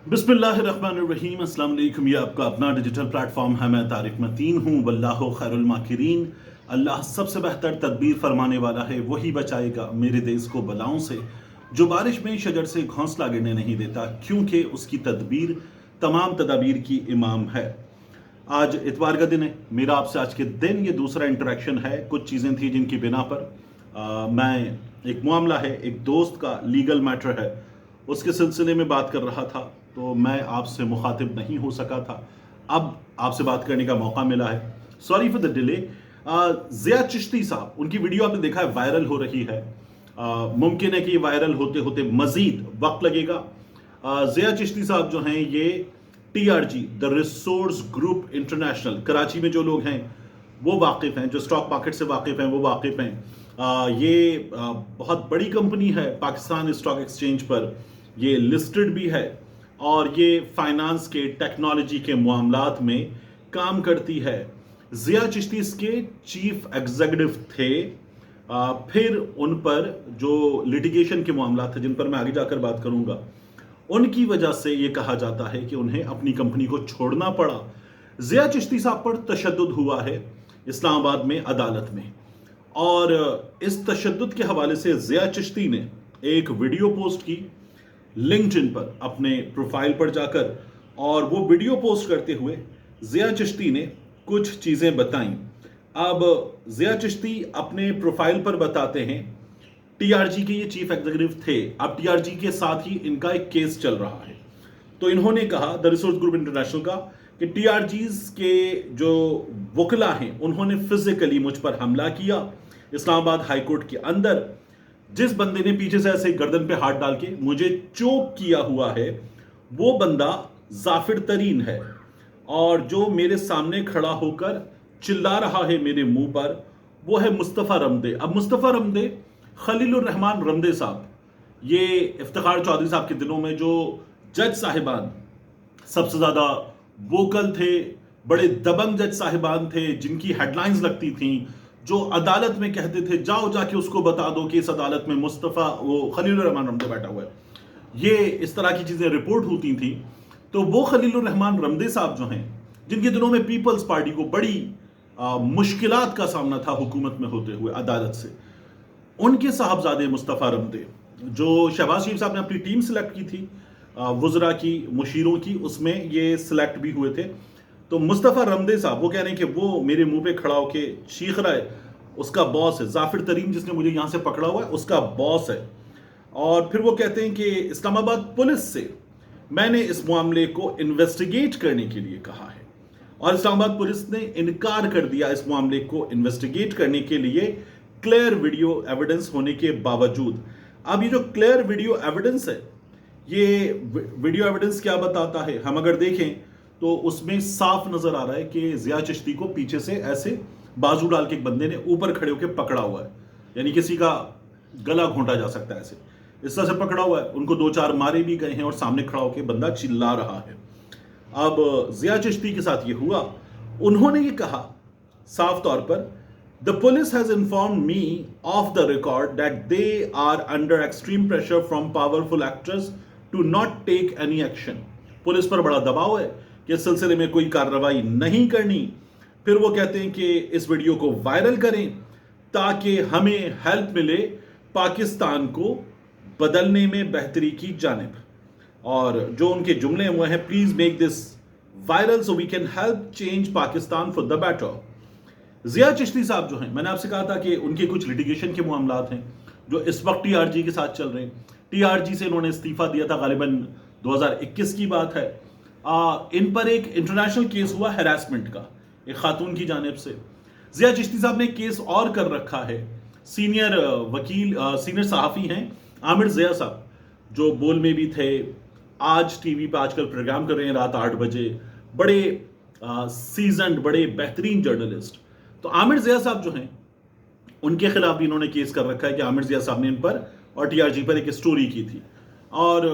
बिस्मिल्लाहिर्रहमानिर्रहीम। अस्सलाम वालेकुम। ये आपका अपना डिजिटल प्लेटफॉर्म है। मैं तारिक मतीन हूँ। वल्लाहु खैरुल माकिरीन। अल्लाह सबसे बेहतर तदबीर फरमाने वाला है, वही बचाएगा मेरे देश को बलाओं से। जो बारिश में शजर से घोंसला गिरने नहीं देता, क्योंकि उसकी तदबीर तमाम तदाबीर की इमाम है। आज इतवार का दिन है। मेरा आपसे आज के दिन ये दूसरा इंटरेक्शन है। कुछ चीज़ें थी जिनकी बिना पर मैं एक मामला है, एक दोस्त का लीगल मैटर है, उसके सिलसिले में बात कर रहा था, तो मैं आपसे मुखातिब नहीं हो सका था। अब आपसे बात करने का मौका मिला है। Sorry for the delay. Zia Chishti साहब, उनकी वीडियो आपने देखा है, वायरल हो रही है। मुमकिन है कि वायरल होते होते मजीद वक्त लगेगा। ज़िया चिश्ती साहब जो हैं, ये TRG the resource group international, Karachi में जो लोग हैं वो वाकिफ़ हैं, जो स्टॉक मार्केट से वाकिफ़ हैं वो वाकिफ़ हैं। ये बहुत बड़ी कंपनी है पाकिस्तान स्टॉक एक्सचेंज पर, ये लिस्टेड भी है और ये फाइनेंस के, टेक्नोलॉजी के मामलात में काम करती है। ज़िया चिश्ती इसके चीफ एग्जीक्यूटिव थे। फिर उन पर जो लिटिगेशन के मामला थे, जिन पर मैं आगे जाकर बात करूंगा, उनकी वजह से ये कहा जाता है कि उन्हें अपनी कंपनी को छोड़ना पड़ा। ज़िया चिश्ती साहब पर तशद्दुद हुआ है इस्लामाबाद में अदालत में, और इस तशद्दुद के हवाले से ज़िया चिश्ती ने एक वीडियो पोस्ट की लिंक्डइन पर, अपने प्रोफाइल पर जाकर, और वो वीडियो पोस्ट करते हुए ज़िया चिश्ती ने कुछ चीज़ें बताईं। अब ज़िया चिश्ती अपने प्रोफाइल पर बताते हैं, TRG के ये चीफ एग्जीक्यूटिव थे। अब TRG के साथ ही इनका एक केस चल रहा है। तो इन्होंने कहा, द रिसोर्स ग्रुप इंटरनेशनल का, कि TRGs के जो वकला हैं उन्होंने फिजिकली मुझ पर हमला किया इस्लामाबाद हाई कोर्ट के अंदर। जिस बंदे ने पीछे से ऐसे गर्दन पे हाथ डाल के मुझे चोक किया हुआ है, वो बंदा जाफिर तरीन है, और जो मेरे सामने खड़ा होकर चिल्ला रहा है मेरे मुंह पर, वो है मुस्तफ़ा रमदे। अब मुस्तफ़ा रमदे, खलीलुर रहमान रमदे साहब, ये इफ्तिखार चौधरी साहब के दिनों में जो जज साहिबान सबसे ज़्यादा वोकल थे, बड़े दबंग जज साहिबान थे, जिनकी हेडलाइंस लगती थीं, जो अदालत में कहते थे जाओ जाके उसको बता दो कि इस अदालत में मुस्तफ़ा, वो खलीलुर रहमान रमदे बैठा हुआ है, ये इस तरह की चीज़ें रिपोर्ट होती थी। तो वो खलीलुर रहमान रमदे साहब जो हैं, जिनके दिनों में पीपल्स पार्टी को बड़ी मुश्किलात का सामना था हुकूमत में होते हुए अदालत से, उनके साहबजादे मुस्तफ़ा रमदे, जो शहबाज शरीफ साहब ने अपनी टीम सेलेक्ट की थी वज़रा की, मुशीरों की, उसमें ये सिलेक्ट भी हुए थे। तो मुस्तफ़ा रमदे साहब वो कह रहे हैं कि वो मेरे मुंह पे खड़ा होके चीख रहा है, उसका बॉस है जाफिर तरीन, जिसने मुझे यहाँ से पकड़ा हुआ है, उसका बॉस है। और फिर वो कहते हैं कि इस्लामाबाद पुलिस से मैंने इस मामले को इन्वेस्टिगेट करने के लिए कहा है, और इस्लामाबाद पुलिस ने इनकार कर दिया इस मामले को इन्वेस्टिगेट करने के लिए, क्लियर वीडियो एविडेंस होने के बावजूद। अब ये जो क्लियर वीडियो एविडेंस है, ये वीडियो एविडेंस क्या बताता है, हम अगर देखें तो उसमें साफ नजर आ रहा है कि ज़िया चिश्ती को पीछे से ऐसे बाजू डाल के एक बंदे ने ऊपर खड़े होकर पकड़ा हुआ है, यानी किसी का गला घोंटा जा सकता है, ऐसे इस तरह से पकड़ा हुआ है। उनको 2-4 मारे भी गए हैं और सामने खड़ा होकर बंदा चिल्ला रहा है। अब ज़िया चिश्ती के साथ ये हुआ। उन्होंने ये कहा साफ तौर पर, the police has informed me off the record that they are under extreme pressure from powerful actors to not take any action. Police पर बड़ा दबाव है कि इस सिलसिले में कोई कार्रवाई नहीं करनी। फिर वो कहते हैं कि इस वीडियो को वायरल करें ताकि हमें हेल्प मिले पाकिस्तान को बदलने में बेहतरी की जानिब। और जो उनके जुमले हुए हैं, please make this viral so we can help change Pakistan for the better. Zia Chishti साहब जो हैं, मैंने आपसे कहा था कि उनके कुछ लिटिगेशन के मामलात हैं जो इस वक्त TRG के साथ चल रहे हैं। TRG से इन्होंने इस्तीफा दिया था, गालिबन 2021 की बात है। इन पर एक इंटरनेशनल केस हुआ हैरेसमेंट का, एक खातून की जानिब से। ज़िया चिश्ती साहब ने केस और कर रखा है। सीनियर वकील, सीनियर सहाफ़ी हैं आमिर ज़िया साहब, जो बोल में भी थे, आज टीवी पे आजकल प्रोग्राम कर रहे हैं रात 8 बजे, बड़े सीजन्ड, बड़े बेहतरीन जर्नलिस्ट। तो आमिर ज़िया साहब जो हैं, उनके खिलाफ भी इन्होंने केस कर रखा है कि आमिर ज़िया साहब ने इन पर और TRG पर एक स्टोरी की थी। और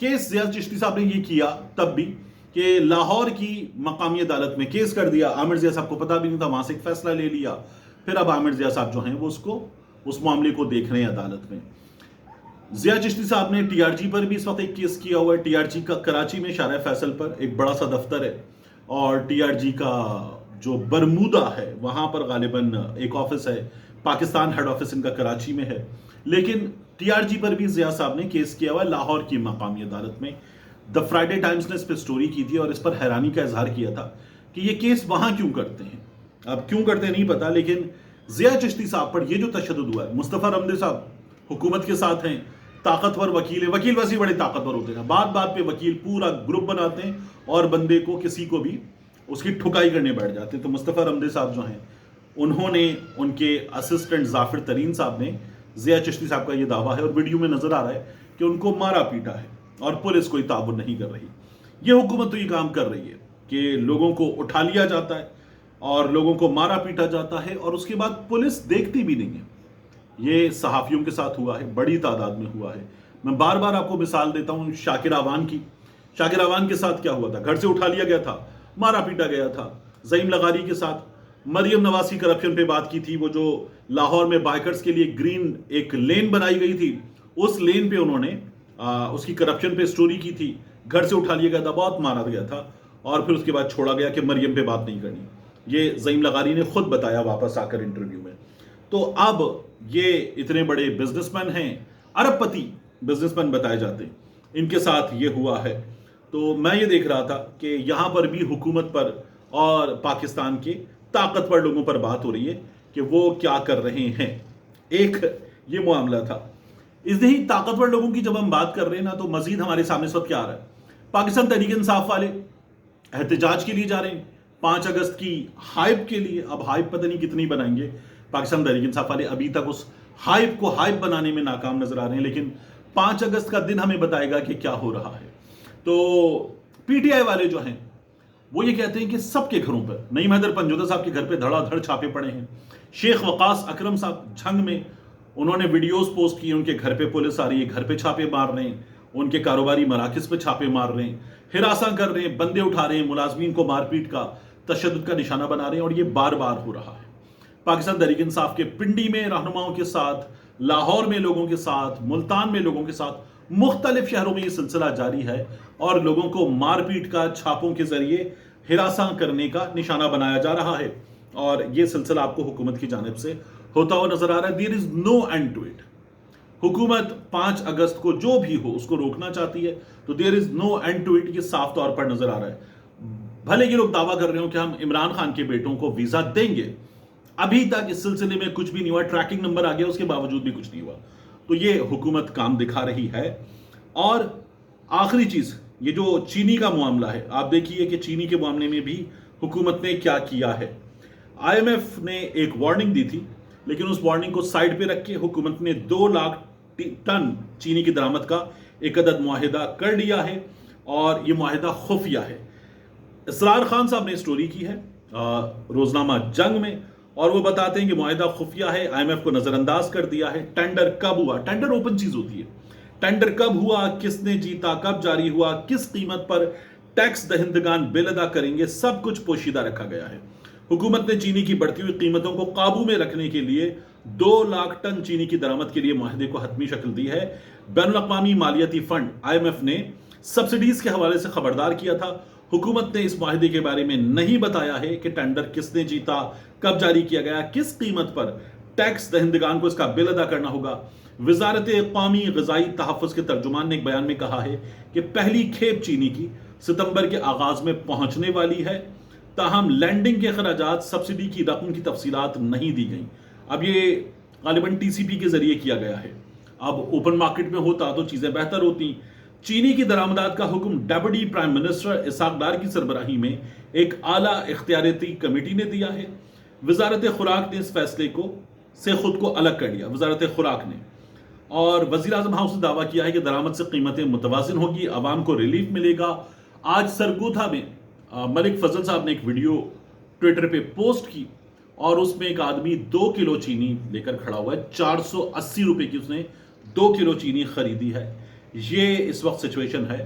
केस ज़िया चिश्ती साहब ने ये किया तब भी कि लाहौर की मकामी अदालत में केस कर दिया। आमिर ज़िया साहब को पता भी नहीं था, वहाँ से एक फैसला ले लिया। फिर अब आमिर ज़िया साहब जो हैं वो उस मामले को देख रहे हैं अदालत में। ضیاء چشتی صاحب نے ٹی آر جی پر بھی اس وقت ایک کیس کیا ہوا ہے. ٹی آر جی کا کراچی میں شارع فیصل پر ایک بڑا سا دفتر ہے, اور ٹی آر جی کا جو برمودا ہے وہاں پر غالباً ایک آفس ہے. پاکستان ہیڈ آفس ان کا کراچی میں ہے, لیکن ٹی آر جی پر بھی ضیاء صاحب نے کیس کیا ہوا ہے لاہور کی مقامی عدالت میں. دا فرائیڈے ٹائمز نے اس پہ سٹوری کی تھی اور اس پر حیرانی کا اظہار کیا تھا کہ یہ کیس وہاں کیوں کرتے ہیں. اب کیوں کرتے ہیں نہیں پتا, لیکن ضیاء چشتی صاحب پر یہ جو تشدد ہوا ہے, مصطفیٰ رمدے صاحب حکومت کے ساتھ ہیں, طاقتور وکیل ہیں, وکیل ویسے بڑے طاقتور ہوتے ہیں, بات بات پہ وکیل پورا گروپ بناتے ہیں اور بندے کو کسی کو بھی اس کی ٹھکائی کرنے بیٹھ جاتے ہیں. تو مصطفیٰ رمدے صاحب جو ہیں انہوں نے, ان کے اسسٹنٹ ظافر ترین صاحب نے, ضیاء چشتی صاحب کا یہ دعویٰ ہے اور ویڈیو میں نظر آ رہا ہے کہ ان کو مارا پیٹا ہے اور پولیس کوئی تعاون نہیں کر رہی. یہ حکومت تو یہ کام کر رہی ہے کہ لوگوں کو اٹھا لیا جاتا ہے اور لوگوں کو مارا پیٹا جاتا ہے اور اس کے بعد پولیس دیکھتی بھی نہیں ہے. یہ صحافیوں کے ساتھ ہوا ہے, بڑی تعداد میں ہوا ہے. میں بار بار آپ کو مثال دیتا ہوں شاکر آوان کی. شاکر آوان کے ساتھ کیا ہوا تھا, گھر سے اٹھا لیا گیا تھا, مارا پیٹا گیا تھا. زعیم لغاری کے ساتھ مریم نواز کی کرپشن پہ بات کی تھی, وہ جو لاہور میں بائکرز کے لیے گرین ایک لین بنائی گئی تھی, اس لین پہ انہوں نے اس کی کرپشن پہ سٹوری کی تھی. گھر سے اٹھا لیا گیا تھا, بہت مارا گیا تھا اور پھر اس کے بعد چھوڑا گیا کہ مریم پہ بات نہیں کرنی. یہ زعیم لغاری نے خود بتایا واپس آ کر انٹرویو میں. تو اب یہ اتنے بڑے بزنس مین ہیں, ارب پتی بزنس مین بتائے جاتے ہیں, ان کے ساتھ یہ ہوا ہے. تو میں یہ دیکھ رہا تھا کہ یہاں پر بھی حکومت پر اور پاکستان کے طاقتور لوگوں پر بات ہو رہی ہے کہ وہ کیا کر رہے ہیں. ایک یہ معاملہ تھا. اس ہی طاقتور لوگوں کی جب ہم بات کر رہے ہیں نا, تو مزید ہمارے سامنے اس وقت کیا آ رہا ہے. پاکستان تحریک انصاف والے احتجاج کے لیے جا رہے ہیں 5 اگست کی ہائپ کے لیے. اب ہائپ پتہ نہیں کتنی بنائیں گے. پاکستان تحریک انصاف والے ابھی تک اس ہائپ کو ہائپ بنانے میں ناکام نظر آ رہے ہیں, لیکن 5 اگست کا دن ہمیں بتائے گا کہ کیا ہو رہا ہے. تو پی ٹی آئی والے جو ہیں وہ یہ کہتے ہیں کہ سب کے گھروں پر, نعیم حیدر پنجوتا صاحب کے گھر پہ دھڑا دھڑ چھاپے پڑے ہیں. شیخ وقاص اکرم صاحب جھنگ میں انہوں نے ویڈیوز پوسٹ کی, ان کے گھر پہ پولیس آ رہی ہے, گھر پہ چھاپے مار رہے ہیں, ان کے کاروباری مراکز پہ چھاپے مار رہے ہیں, ہراساں کر رہے ہیں, بندے اٹھا رہے ہیں, ملازمین کو مار پیٹ کا تشدد کا نشانہ بنا رہے ہیں, اور یہ بار بار ہو رہا ہے. پاکستان تحریک انصاف کے پنڈی میں رہنماؤں کے ساتھ, لاہور میں لوگوں کے ساتھ, ملتان میں لوگوں کے ساتھ, مختلف شہروں میں یہ سلسلہ جاری ہے اور لوگوں کو مار پیٹ کا چھاپوں کے ذریعے ہراساں کرنے کا نشانہ بنایا جا رہا ہے. اور یہ سلسلہ آپ کو حکومت کی جانب سے ہوتا ہوا نظر آ رہا ہے. دیر از نو اینڈ ٹو اٹ. حکومت 5 اگست کو جو بھی ہو اس کو روکنا چاہتی ہے, تو دیر از نو اینڈ ٹو اٹ. یہ صاف طور پر نظر آ رہا ہے. بھلے یہ لوگ دعویٰ کر رہے ہوں کہ ہم عمران خان کے بیٹوں کو ویزا دیں گے, ابھی تک اس سلسلے میں کچھ بھی نہیں ہوا. ٹریکنگ نمبر آ گیا, اس کے باوجود بھی کچھ نہیں ہوا. تو یہ حکومت کام دکھا رہی ہے. اور آخری چیز, یہ جو چینی کا معاملہ ہے, آپ دیکھیے کہ چینی کے معاملے میں بھی حکومت نے کیا کیا ہے. آئی ایم ایف نے ایک وارننگ دی تھی, لیکن اس وارننگ کو سائڈ پہ رکھ کے حکومت نے 2 لاکھ ٹن چینی کی درآمد کا ایک عدد معاہدہ کر لیا ہے, اور یہ معاہدہ خفیہ ہے. اسرار خان صاحب نے سٹوری کی ہے روزنامہ جنگ میں, اور وہ بتاتے ہیں کہ معاہدہ خفیہ ہے, آئی ایم ایف کو نظر انداز کر دیا ہے. ٹینڈر کب ہوا, ٹینڈر اوپن چیز ہوتی ہے, ٹینڈر کب ہوا, کس نے جیتا, کب جاری ہوا, کس قیمت پر ٹیکس دہندگان بل ادا کریں گے, سب کچھ پوشیدہ رکھا گیا ہے. حکومت نے چینی کی بڑھتی ہوئی قیمتوں کو قابو میں رکھنے کے لیے 2 لاکھ ٹن چینی کی درآمد کے لیے معاہدے کو حتمی شکل دی ہے. بین الاقوامی مالیاتی فنڈ آئی ایم ایف نے سبسڈیز کے حوالے سے خبردار کیا تھا. حکومت نے اس معاہدے کے بارے میں نہیں بتایا ہے کہ ٹینڈر کس نے جیتا, کب جاری کیا گیا, کس قیمت پر ٹیکس دہندگان کو اس کا بل ادا کرنا ہوگا. وزارت قومی غذائی تحفظ کے ترجمان نے ایک بیان میں کہا ہے کہ پہلی کھیپ چینی کی ستمبر کے آغاز میں پہنچنے والی ہے, تاہم لینڈنگ کے اخراجات, سبسڈی کی رقم کی تفصیلات نہیں دی گئیں. اب یہ غالباً ٹی سی پی کے ذریعے کیا گیا ہے. اب اوپن مارکیٹ میں ہوتا تو چیزیں بہتر ہوتی. چینی کی درآمدات کا حکم deputy prime minister Ishaq Dar کی سربراہی میں ایک اعلیٰ اختیاراتی کمیٹی نے دیا ہے. وزارت خوراک نے اس فیصلے سے خود کو الگ کر لیا, وزارت خوراک نے, اور وزیر اعظم ہاؤس نے دعویٰ کیا ہے کہ درآمد سے قیمتیں متوازن ہوگی, عوام کو ریلیف ملے گا. آج سرگوتھا میں ملک فضل صاحب نے ایک ویڈیو ٹویٹر پہ پوسٹ کی, اور اس میں ایک آدمی 2 کلو چینی لے کر کھڑا ہوا ہے. 480 روپے کی اس نے 2 کلو چینی خریدی ہے. یہ اس وقت سچویشن ہے.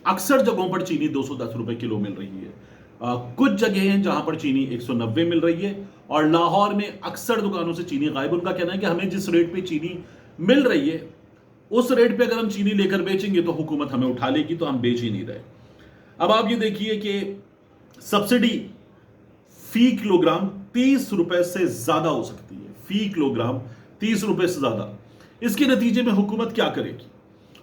اکثر جگہوں پر چینی 210 روپے کلو مل رہی ہے. کچھ جگہ ہیں جہاں پر چینی 190 مل رہی ہے, اور لاہور میں اکثر دکانوں سے چینی غائب. ان کا کہنا ہے کہ ہمیں جس ریٹ پہ چینی مل رہی ہے उस रेट पे अगर हम चीनी लेकर बेचेंगे तो हुकूमत हमें उठा लेगी, तो हम बेच ही नहीं रहे। अब आप ये देखिए कि सब्सिडी फी किलोग्राम 30 रुपए से ज्यादा हो सकती है, फी किलोग्राम 30 रुपए से ज्यादा। इसके नतीजे में हुकूमत क्या करेगी?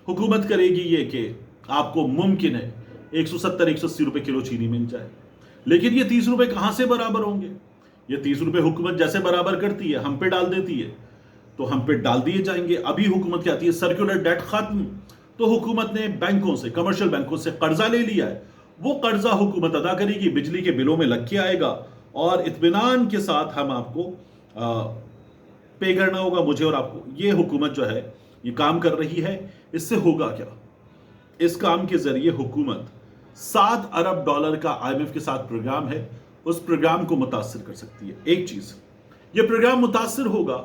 हुकूमत करेगी ये कि आपको मुमकिन है 170-180 रुपए किलो चीनी मिल जाए, लेकिन ये 30 रुपए कहां से बराबर होंगे? ये 30 रुपए हुकूमत जैसे बराबर करती है हम पे डाल देती है, तो हम पे डाल दिए जाएंगे। अभी हुकूमत कहती है सर्कुलर डेट खत्म, तो हुकूमत ने बैंकों से, कमर्शियल बैंकों से कर्जा ले लिया है, वो कर्जा हुकूमत अदा करेगी, बिजली के बिलों में लग के आएगा और इत्मीनान के साथ हम आपको पे करना होगा, मुझे और आपको। ये हुकूमत जो है ये काम कर रही है। इससे होगा क्या? इस काम के जरिए हुकूमत 7 अरब डॉलर का IMF के साथ प्रोग्राम है, उस प्रोग्राम को मुतासिर कर सकती है। एक चीज, ये प्रोग्राम मुतासिर होगा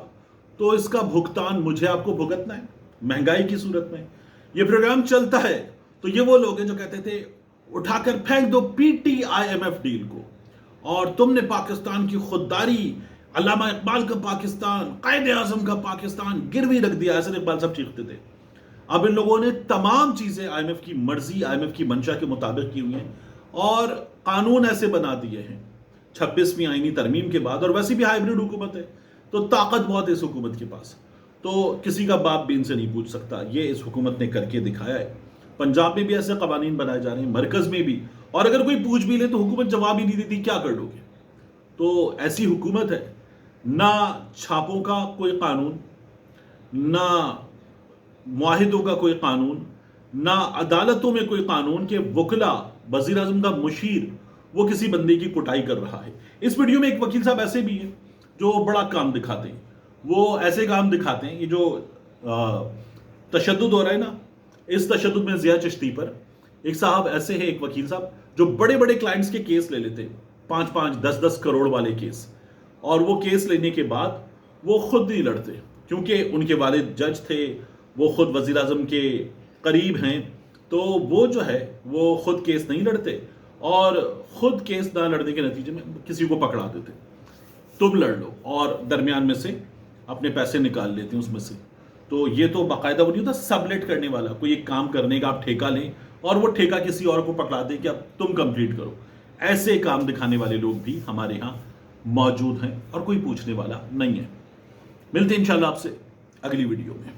तो इसका भुगतान मुझे आपको भुगतना है महंगाई की सूरत में। ये प्रोग्राम चलता है तो ये वो लोग हैं जो कहते थे उठाकर फेंक दो PTIMF डील को, और तुमने पाकिस्तान की खुददारी, अल्लामा इकबाल का पाकिस्तान, कायदे आजम का पाकिस्तान गिरवी रख दिया, ऐसे इकबाल साहब चीखते थे। अब इन लोगों ने तमाम चीजें IMF की मर्जी, IMF की मंशा के मुताबिक की हुई हैं और कानून ऐसे बना दिए हैं 26वीं आईनी तरमीम के बाद। और वैसे भी हाइब्रिड हुकूमत है तो ताकत बहुत है इस हुकूमत के पास, तो किसी का बाप भी इनसे नहीं पूछ सकता। ये इस हुकूमत ने करके दिखाया है। पंजाब में भी ऐसे कवानीन बनाए जा रहे हैं, मरकज में भी, और अगर कोई पूछ भी ले तो हुकूमत जवाब ही नहीं देती, क्या कर लोगे? तो ऐसी हुकूमत है, ना छापों का कोई कानून, ना मुआहिदों का कोई कानून, ना अदालतों में कोई कानून कि वकला, वजीर आजम का मुशीर वो किसी बंदे की कुटाई कर रहा है। इस वीडियो में एक वकील साहब ऐसे भी हैं जो बड़ा काम दिखाते हैं, वो ऐसे काम दिखाते हैं, ये जो तशद्दुद हो रहा है ना, इस तशद्दुद में ज़िया चिश्ती पर एक साहब ऐसे है, एक वकील साहब जो बड़े बड़े क्लाइंट्स के केस ले लेते हैं, 5-5, 10-10 करोड़ वाले केस, और वो केस लेने के बाद वो खुद नहीं लड़ते क्योंकि उनके वालिद जज थे, वो खुद वजीर आजम के करीब हैं, तो वो जो है वो खुद केस नहीं लड़ते और खुद केस ना लड़ने के नतीजे में किसी को पकड़ा देते, तुम लड़ लो, और दरमियान में से अपने पैसे निकाल लेते हैं उसमें से। तो ये तो बाकायदा वो नहीं होता सबलेट करने वाला, कोई एक काम करने का आप ठेका लें और वो ठेका किसी और को पकड़ा दे कि अब तुम कंप्लीट करो। ऐसे काम दिखाने वाले लोग भी हमारे यहाँ मौजूद हैं और कोई पूछने वाला नहीं है। मिलते हैं इंशाल्लाह आपसे अगली वीडियो में।